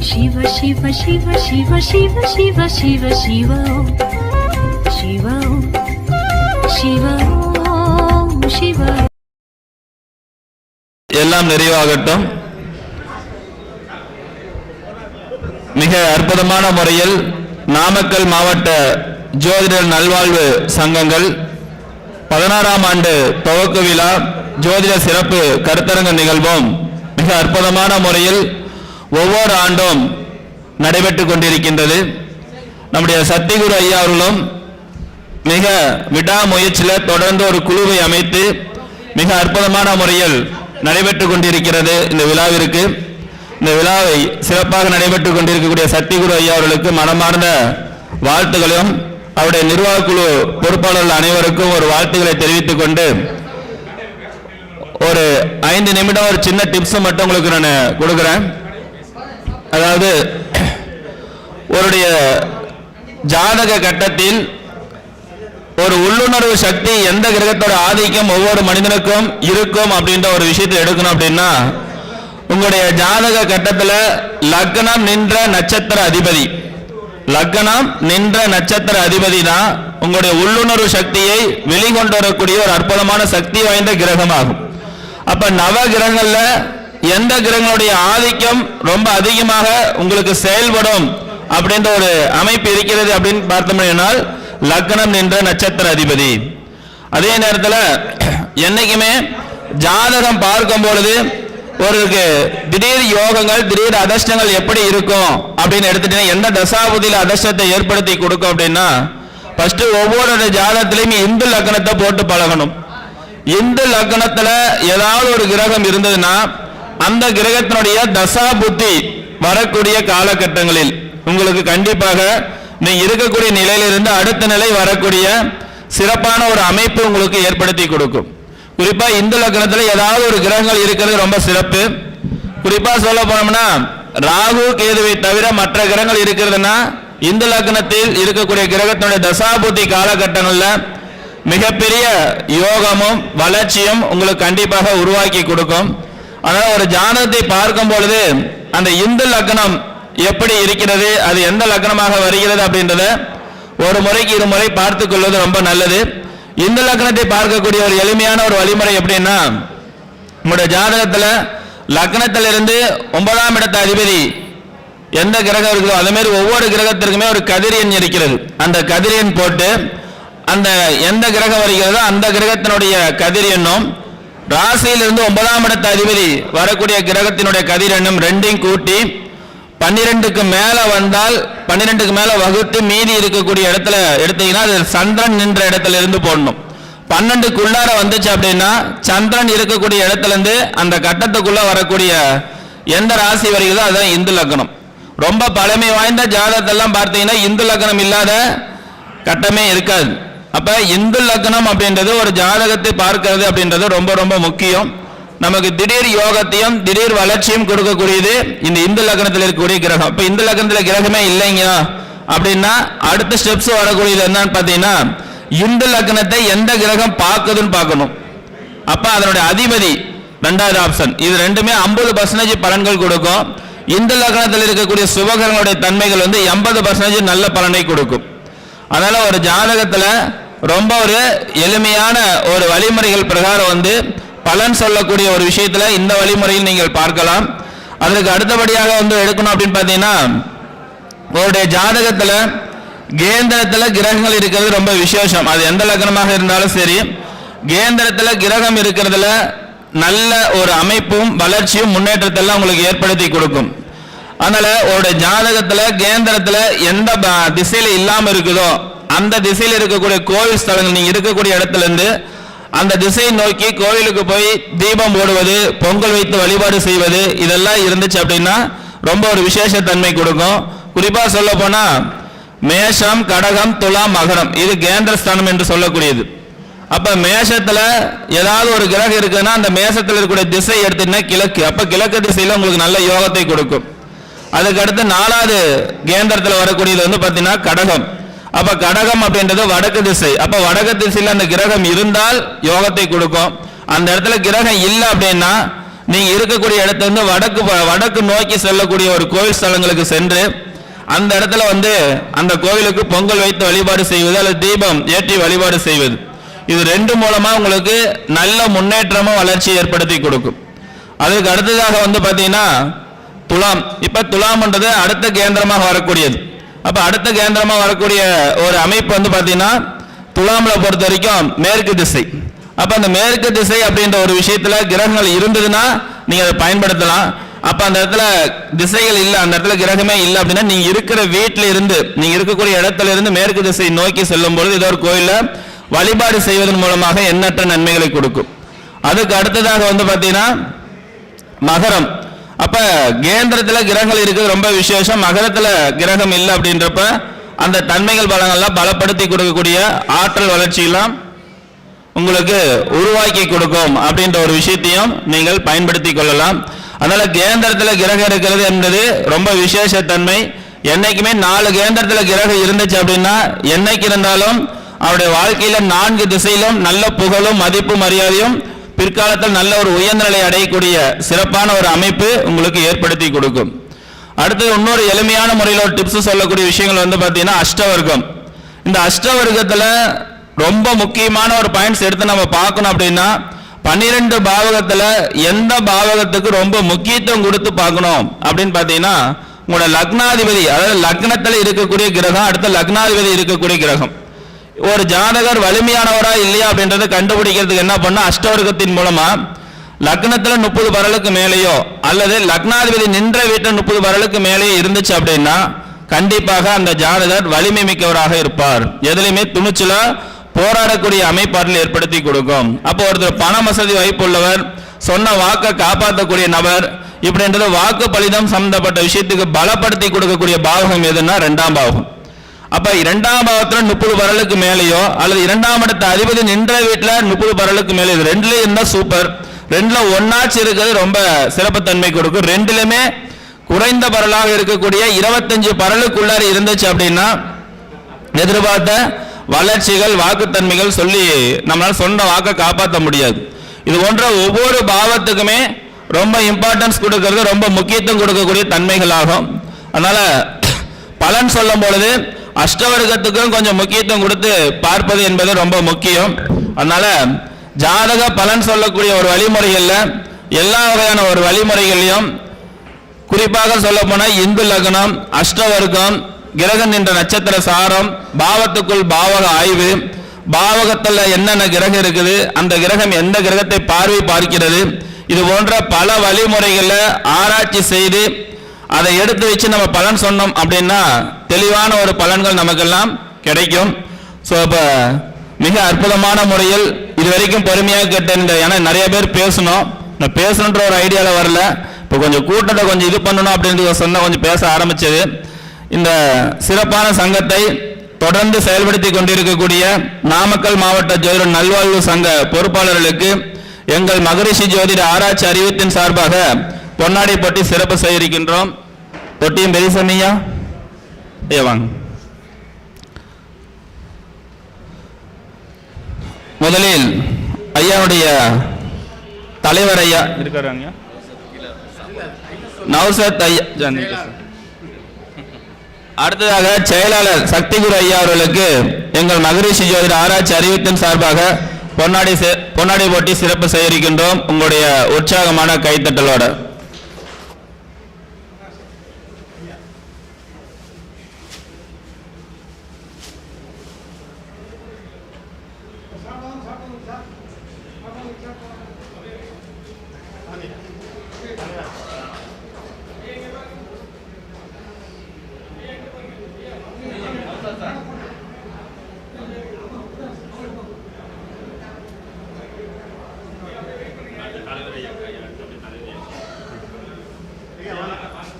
शिव शिव शिव शिव शिव शिव शिव शिव शिव शिव शिव எல்லாம் நிறைவாகட்டும். மிக அற்புதமான முறையில் நாமக்கல் மாவட்ட ஜோதிடர் நல்வாழ்வு சங்கங்கள் 16ஆம் ஆண்டு துவக்க விழா ஜோதிட சிறப்பு கருத்தரங்க நிகழ்வும் மிக அற்புதமான முறையில் ஒவ்வொரு ஆண்டும் நடைபெற்றுக் கொண்டிருக்கின்றது. நம்முடைய சத்திகுரு ஐயா அவர்களும் மிக விடாமுயற்சியில் தொடர்ந்து ஒரு குழுவை அமைத்து மிக அற்புதமான முறையில் நடைபெற்றுக் கொண்டிருக்கிறது. இந்த விழாவிற்கு இந்த விழாவை சிறப்பாக நடைபெற்றுக் கொண்டிருக்கக்கூடிய சத்திகுரு ஐயா அவர்களுக்கு மனமார்ந்த வாழ்த்துக்களையும் அவருடைய நிர்வாக குழு பொறுப்பாளர்கள் அனைவருக்கும் ஒரு வாழ்த்துக்களை தெரிவித்துக் கொண்டு ஒரு 5 நிமிடம் ஒரு சின்ன டிப்ஸ் மட்டும் உங்களுக்கு நான் கொடுக்கிறேன். அதாவது ஒருடைய ஜாதக கட்டத்தில் ஒரு உள்ளுணர்வு சக்தி எந்த கிரகத்தோட ஆதிக்கம் ஒவ்வொரு மனிதனுக்கும் இருக்கும் அப்படின்ற ஒரு விஷயத்தை எடுக்கணும். அப்படின்னா உங்களுடைய ஜாதக கட்டத்தில் லக்னம் நின்ற நட்சத்திர அதிபதி தான் உங்களுடைய உள்ளுணர்வு சக்தியை வெளிக்கொண்டு வரக்கூடிய ஒரு அற்புதமான சக்தி வாய்ந்த கிரகமாகும். அப்ப நவ கிரகங்கள்ல எந்த கிரகங்களுடைய ஆதிக்கம் ரொம்ப அதிகமாக உங்களுக்கு செயல்படும் அப்படின்ற ஒரு அமைப்பு இருக்கிறது அப்படின்னு பார்த்தோம்னால் லக்னம் நின்ற நட்சத்திர அதிபதி. அதே நேரத்தில் என்னைக்குமே ஜாதகம் பார்க்கும் பொழுது ஒரு திடீர் யோகங்கள் திடீர் அதிர்ஷ்டங்கள் எப்படி இருக்கும் அப்படின்னு எடுத்துட்டீங்கன்னா எந்த தசாபுதியில் அதிர்ஷ்டத்தை ஏற்படுத்தி கொடுக்கும் அப்படின்னா ஃபர்ஸ்ட் ஒவ்வொரு ஜாதகத்திலையும் இந்து லக்னத்தை போட்டு பழகணும். இந்து லக்னத்துல ஏதாவது ஒரு கிரகம் இருந்ததுன்னா அந்த கிரகத்தினுடைய தசா புத்தி வரக்கூடிய காலகட்டங்களில் உங்களுக்கு கண்டிப்பாக நீங்க இருக்கக்கூடிய நிலையிலிருந்து அடுத்த நிலை வரக்கூடிய சிறப்பான ஒரு அமைப்பு உங்களுக்கு ஏற்படுத்தி கொடுக்கும். குறிப்பா இந்து லக்னத்தில் ஏதாவது ஒரு கிரகங்கள் இருக்கிறது ரொம்ப சிறப்பு. குறிப்பா சொல்ல போனோம்னா ராகு கேதுவை தவிர மற்ற கிரகங்கள் இருக்கிறதுனா இந்து லக்னத்தில் இருக்கக்கூடிய கிரகத்தினுடைய தசாபுத்தி காலகட்டங்களில் மிகப்பெரிய யோகமும் வளர்ச்சியும் உங்களுக்கு கண்டிப்பாக உருவாக்கி கொடுக்கும். அதனால ஒரு ஜாதகத்தை பார்க்கும் பொழுது அந்த இந்து லக்னம் எப்படி இருக்கிறது, அது எந்த லக்னமாக வருகிறது அப்படின்றத ஒரு முறைக்கு 2 முறை பார்த்துக் கொள்வது ரொம்ப நல்லது. இந்த லக்னத்தை பார்க்கக்கூடிய ஒரு எளிமையான ஒரு வழிமுறை எப்படின்னா உங்களுடைய ஜாதகத்தில் லக்னத்திலிருந்து 9ஆம் இடத்த அதிபதி எந்த கிரகம் இருக்குதோ அதே மாதிரி ஒவ்வொரு கிரகத்திற்குமே ஒரு கதிரியன் இருக்கிறது. அந்த கதிரியன் போட்டு அந்த எந்த கிரகம் வருகிறதோ அந்த கிரகத்தினுடைய கதிரியனும் ராசியிலிருந்து 9ஆம் இடத்த அதிபதி வரக்கூடிய கிரகத்தினுடைய கதிரியனும் ரெண்டையும் கூட்டி 12க்கு மேல வந்தால் 12க்கு மேல வகுத்து மீதி இருக்கக்கூடிய இடத்துல எடுத்தீங்கன்னா அது சந்திரன் நின்ற இடத்துல இருந்து போடணும். 12க்குள்ளார வந்துச்சு அப்படின்னா சந்திரன் இருக்கக்கூடிய இடத்துல இருந்து அந்த கட்டத்துக்குள்ள வரக்கூடிய எந்த ராசி வருகிறதோ அதுதான் இந்து லக்னம். ரொம்ப பழமை வாய்ந்த ஜாதகத்தெல்லாம் பார்த்தீங்கன்னா இந்து லக்னம் இல்லாத கட்டமே இருக்காது. அப்ப இந்து லக்னம் அப்படின்றது ஒரு ஜாதகத்தை பார்க்கிறது அப்படின்றது ரொம்ப ரொம்ப முக்கியம். நமக்கு திடீர் யோகத்தையும் திடீர் வளர்ச்சியும் கொடுக்கக்கூடியது இந்த இந்து லக்னத்தில் இருக்கக்கூடிய கிரகம். இப்ப இந்து லக்னத்தில் கிரகமே இல்லைங்க அப்படின்னா அடுத்த ஸ்டெப்ஸ் வரக்கூடியது என்னன்னு பார்த்தீங்கன்னா இந்து லக்னத்தை எந்த கிரகம் பார்க்குதுன்னு பார்க்கணும். அப்ப அதனுடைய அதிபதி 2வது ஆப்ஷன். இது ரெண்டுமே 50% பலன்கள் கொடுக்கும். இந்து லக்னத்தில் இருக்கக்கூடிய சுபகிரகங்களுடைய தன்மைகள் 80% நல்ல பலனை கொடுக்கும். அதனால ஒரு ஜாதகத்துல ரொம்ப ஒரு எளிமையான ஒரு வழிமுறைகள் பிரகாரம் பலன் சொல்லக்கூடிய ஒரு விஷயத்துல இந்த வழிமுறையில் நீங்கள் பார்க்கலாம். அதற்கு அடுத்தபடியாக எடுக்கணும் அப்படின்னு பார்த்தீங்கன்னா உங்களுடைய ஜாதகத்துல கேந்திரத்துல கிரகங்கள் இருக்கிறது ரொம்ப விசேஷம். அது எந்த லக்னமாக இருந்தாலும் சரி கேந்திரத்துல கிரகம் இருக்கிறதுல நல்ல ஒரு அமைப்பும் வளர்ச்சியும் முன்னேற்றத்தெல்லாம் உங்களுக்கு ஏற்படுத்தி கொடுக்கும். அதனால ஒரு ஜாதகத்துல கேந்திரத்துல எந்த திசையில இல்லாம இருக்குதோ அந்த திசையில் இருக்கக்கூடிய கோவில் ஸ்தலங்கள் நீங்க இருக்கக்கூடிய இடத்துல இருந்து அந்த திசையை நோக்கி கோவிலுக்கு போய் தீபம் போடுவது, பொங்கல் வைத்து வழிபாடு செய்வது இதெல்லாம் இருந்துச்சு அப்படின்னா ரொம்ப ஒரு விசேஷ தன்மை கொடுக்கும். குறிப்பா சொல்ல போனா மேஷம், கடகம், துலாம், மகரம் இது கேந்திர ஸ்தானம் என்று சொல்லக்கூடியது. அப்ப மேஷத்துல ஏதாவது ஒரு கிரகம் இருக்குன்னா அந்த மேஷத்துல இருக்கக்கூடிய திசை எடுத்தீங்கன்னா கிழக்கு. அப்ப கிழக்கு திசையில உங்களுக்கு நல்ல யோகத்தை கொடுக்கும். அதுக்கு அடுத்து 4வது கேந்திரத்தில் வரக்கூடியது பார்த்தீங்கன்னா கடகம். அப்ப கடகம் அப்படின்றது வடக்கு திசை. அப்ப வடக்கு திசையில் அந்த கிரகம் இருந்தால் யோகத்தை கொடுக்கும். அந்த இடத்துல கிரகம் இல்லை அப்படின்னா நீங்க இருக்கக்கூடிய இடத்துல வடக்கு நோக்கி செல்லக்கூடிய ஒரு கோவில் ஸ்தலங்களுக்கு சென்று அந்த இடத்துல அந்த கோவிலுக்கு பொங்கல் வைத்து வழிபாடு செய்வது அல்லது தீபம் ஏற்றி வழிபாடு செய்வது, இது ரெண்டு மூலமா உங்களுக்கு நல்ல முன்னேற்றமும் வளர்ச்சியை ஏற்படுத்தி கொடுக்கும். அதுக்கு அடுத்ததாக பாத்தீங்கன்னா துலாம். இப்ப துலாம்ன்றது அடுத்த கேந்திரமாக வரக்கூடியது. அப்ப அடுத்த கேந்திரமாக வரக்கூடிய ஒரு அமைப்பு பாத்தீங்கன்னா துலாம்ல பொறுத்த வரைக்கும் மேற்கு திசை. அப்ப அந்த மேற்கு திசை அப்படின்ற ஒரு விஷயத்துல கிரகங்கள் இருந்ததுன்னா நீங்க அதை பயன்படுத்தலாம். அப்ப அந்த இடத்துல திசைகள் இல்லை, அந்த இடத்துல கிரகமே இல்லை அப்படின்னா நீங்க இருக்கிற வீட்டில இருந்து நீங்க இருக்கக்கூடிய இடத்துல இருந்து மேற்கு திசை நோக்கி செல்லும் பொழுது ஏதோ ஒரு கோயில வழிபாடு செய்வதன் மூலமாக எண்ணற்ற நன்மைகளை கொடுக்கும். அதுக்கு அடுத்ததாக பாத்தீங்கன்னா மகரம். அப்ப கேந்திரத்துல கிரகங்கள் இருக்குது ரொம்ப விசேஷம். மகரத்துல கிரகம் இல்லை அப்படின்றப்ப அந்த தன்மைகள் பலங்கள்லாம் பலப்படுத்தி கொடுக்கக்கூடிய ஆற்றல் வளர்ச்சியெல்லாம் உங்களுக்கு உருவாக்கி கொடுக்கும் அப்படின்ற ஒரு விஷயத்தையும் நீங்கள் பயன்படுத்தி கொள்ளலாம். அதனால கேந்திரத்துல கிரகம் இருக்கிறது என்பது ரொம்ப விசேஷ தன்மை. என்னைக்குமே 4 கேந்திரத்துல கிரகம் இருந்துச்சு அப்படின்னா என்னைக்கு இருந்தாலும் அவருடைய வாழ்க்கையில 4 திசையிலும் நல்ல புகழும் மதிப்பு மரியாதையும் பிற்காலத்தில் நல்ல ஒரு உயர்ந்த நிலை அடையக்கூடிய சிறப்பான ஒரு அமைப்பு உங்களுக்கு ஏற்படுத்தி கொடுக்கும். அடுத்து இன்னொரு எளிமையான முறையில் ஒரு டிப்ஸ் சொல்லக்கூடிய விஷயங்கள் பார்த்தீங்கன்னா அஷ்டவர்க்கம். இந்த அஷ்டவர்க்கத்துல ரொம்ப முக்கியமான ஒரு பாயிண்ட்ஸ் எடுத்து நம்ம பார்க்கணும் அப்படின்னா 12 பாவகத்துல எந்த பாவகத்துக்கு ரொம்ப முக்கியத்துவம் கொடுத்து பார்க்கணும் அப்படின்னு பார்த்தீங்கன்னா உங்களோட லக்னாதிபதி, அதாவது லக்னத்தில் இருக்கக்கூடிய கிரகம், அடுத்த லக்னாதிபதி இருக்கக்கூடிய கிரகம். ஒரு ஜாதகர் வலிமையானவரா இல்லையா அப்படின்றத கண்டுபிடிக்கிறதுக்கு என்ன பண்ணா அஷ்டவர்க்கத்தின் மூலமா லக்னத்துல 30 பரலுக்கு மேலேயோ அல்லது லக்னாதிபதி நின்ற வீட்டில் 30 பரலுக்கு மேலேயோ இருந்துச்சு அப்படின்னா கண்டிப்பாக அந்த ஜாதகர் வலிமை மிக்கவராக இருப்பார். எதுலையுமே துணிச்சலா போராடக்கூடிய அமைப்பாற்றல் ஏற்படுத்தி கொடுக்கும். அப்போ ஒருத்தர் பண வசதி வாய்ப்புள்ளவர், சொன்ன வாக்கை காப்பாற்றக்கூடிய நபர், இப்படின்றது வாக்கு பலிதம் சம்பந்தப்பட்ட விஷயத்துக்கு பலப்படுத்தி கொடுக்கக்கூடிய பாவகம் எதுன்னா 2ஆம் பாவகம். அப்ப 2ஆம் பாவத்துல 30 பரலுக்கு மேலேயோ அல்லது 2ஆம் இடத்த அதிபதி நின்ற வீட்டுல 30 பரலுக்கு மேலே, இது 2லயும் இருந்தா சூப்பர். 2ல ஒன்னாச்சு இருக்கிறது ரொம்ப சிறப்புத்தன்மை கொடுக்கும். 2லயுமே குறைந்த பரலாக இருக்கக்கூடிய 25 பரலுக்குள்ளார இருந்துச்சு அப்படின்னா எதிர்பார்த்த வளர்ச்சிகள் வாக்குத்தன்மைகள் சொல்லி நம்மளால சொன்ன வாக்கை காப்பாற்ற முடியாது. இது போன்ற ஒவ்வொரு பாவத்துக்குமே ரொம்ப இம்பார்ட்டன்ஸ் கொடுக்கிறது, ரொம்ப முக்கியத்துவம் கொடுக்கக்கூடிய தன்மைகள் ஆகும். அதனால பலன் சொல்லும் பொழுது அஷ்டவர்க்கத்துக்கும் கொஞ்சம் முக்கியத்துவம் கொடுத்து பார்ப்பது என்பது ரொம்ப முக்கியம். அதனால ஜாதக பலன் சொல்லக்கூடிய ஒரு வழிமுறைகள்ல எல்லா வகையான ஒரு வழிமுறைகளையும் குறிப்பாக சொல்ல போனா இந்து லக்னம், அஷ்டவர்க்கம், கிரகம் என்ற நட்சத்திர சாரம், பாவத்துக்குள் பாவக ஆய்வு, பாவகத்துல என்னென்ன கிரகம் இருக்குது, அந்த கிரகம் எந்த கிரகத்தை பார்க்கிறது, இது போன்ற பல வழிமுறைகளை ஆராய்ச்சி செய்து அதை எடுத்து வச்சு நம்ம பலன் சொன்னோம் அப்படின்னா தெளிவான ஒரு பலன்கள் நமக்கெல்லாம் கிடைக்கும். ஸோ இப்போ மிக அற்புதமான முறையில் இதுவரைக்கும் பொறுமையாக கேட்ட, ஏன்னா நிறைய பேர் பேசணும், நான் பேசணுன்ற ஒரு ஐடியாவில் வரல. இப்போ கொஞ்சம் கூட்டத்தை கொஞ்சம் இது பண்ணணும் அப்படின்றது சொன்ன கொஞ்சம் பேச ஆரம்பிச்சது. இந்த சிறப்பான சங்கத்தை தொடர்ந்து செயல்படுத்தி கொண்டிருக்கக்கூடிய நாமக்கல் மாவட்ட ஜோதிட நல்வாழ்வு சங்க பொறுப்பாளர்களுக்கு எங்கள் மகரிஷி ஜோதிட ஆராய்ச்சி அறிவித்தின் சார்பாக பொன்னாடை போட்டி சிறப்பு செய்திருக்கின்றோம். தொட்டியும் பெரியசாமியா வாங்க. முதலில் ஐயாவுடைய தலைவர் ஐயா இருக்காங்க நௌசத் ஐயா, அடுத்ததாக செயலாளர் சக்திகுரு ஐயா அவர்களுக்கு எங்கள் மகரிஷி ஜோதிட ஆராய்ச்சி அறிவித்தின் சார்பாக பொன்னாடை போட்டி சிறப்பு செய்திருக்கின்றோம். உங்களுடைய உற்சாகமான கைத்தட்டலோட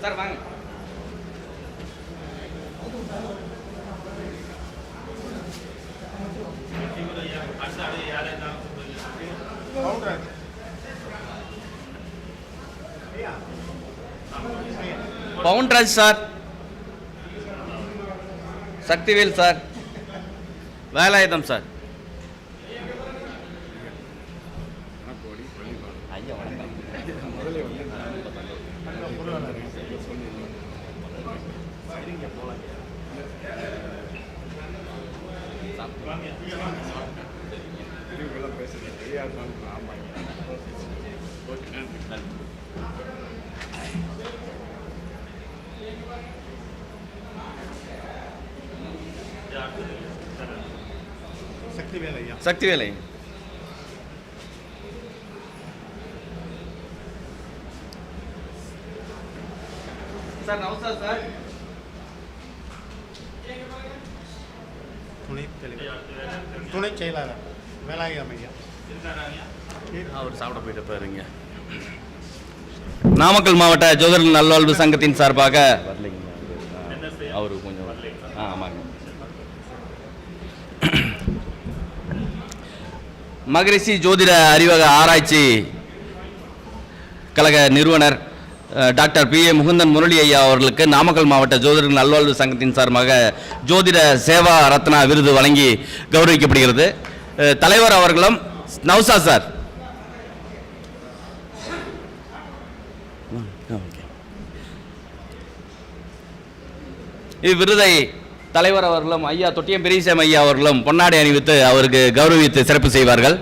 சார் வாங்க. Pounraj sir, Sakthivel sir, Velayudham sir. ஐயா வணக்கம். சக்திவேல் ஐயா. சார் நவசார் சார். துணை செயலாளர் வேலாயுதம் ஐயா. அவர் சாப்பிட போயிட்டு பாருங்க. நாமக்கல் மாவட்ட ஜோதிடர் நல்வாழ்வு சங்கத்தின் சார்பாக வரலைங்க அவரு கொஞ்சம் ஆமாங்க. மகரிஷி ஜோதிட அறிவக ஆராய்ச்சி கழக நிறுவனர் டாக்டர் PA முகுந்தன் முரளி ஐயா அவர்களுக்கு நாமக்கல் மாவட்ட ஜோதிடர் நல்வாழ்வு சங்கத்தின் சார்பாக ஜோதிட சேவா ரத்னா விருது வழங்கி கௌரவிக்கப்படுகிறது. தலைவர் அவர்களும் நௌசா சார். இவ்விருதை தலைவர் அவர்களும் ஐயா தொட்டியம் பெரியசாமி ஐயா அவர்களும் பொன்னாடை அணிவித்து அவருக்கு கௌரவித்து சிறப்பு செய்வார்கள்.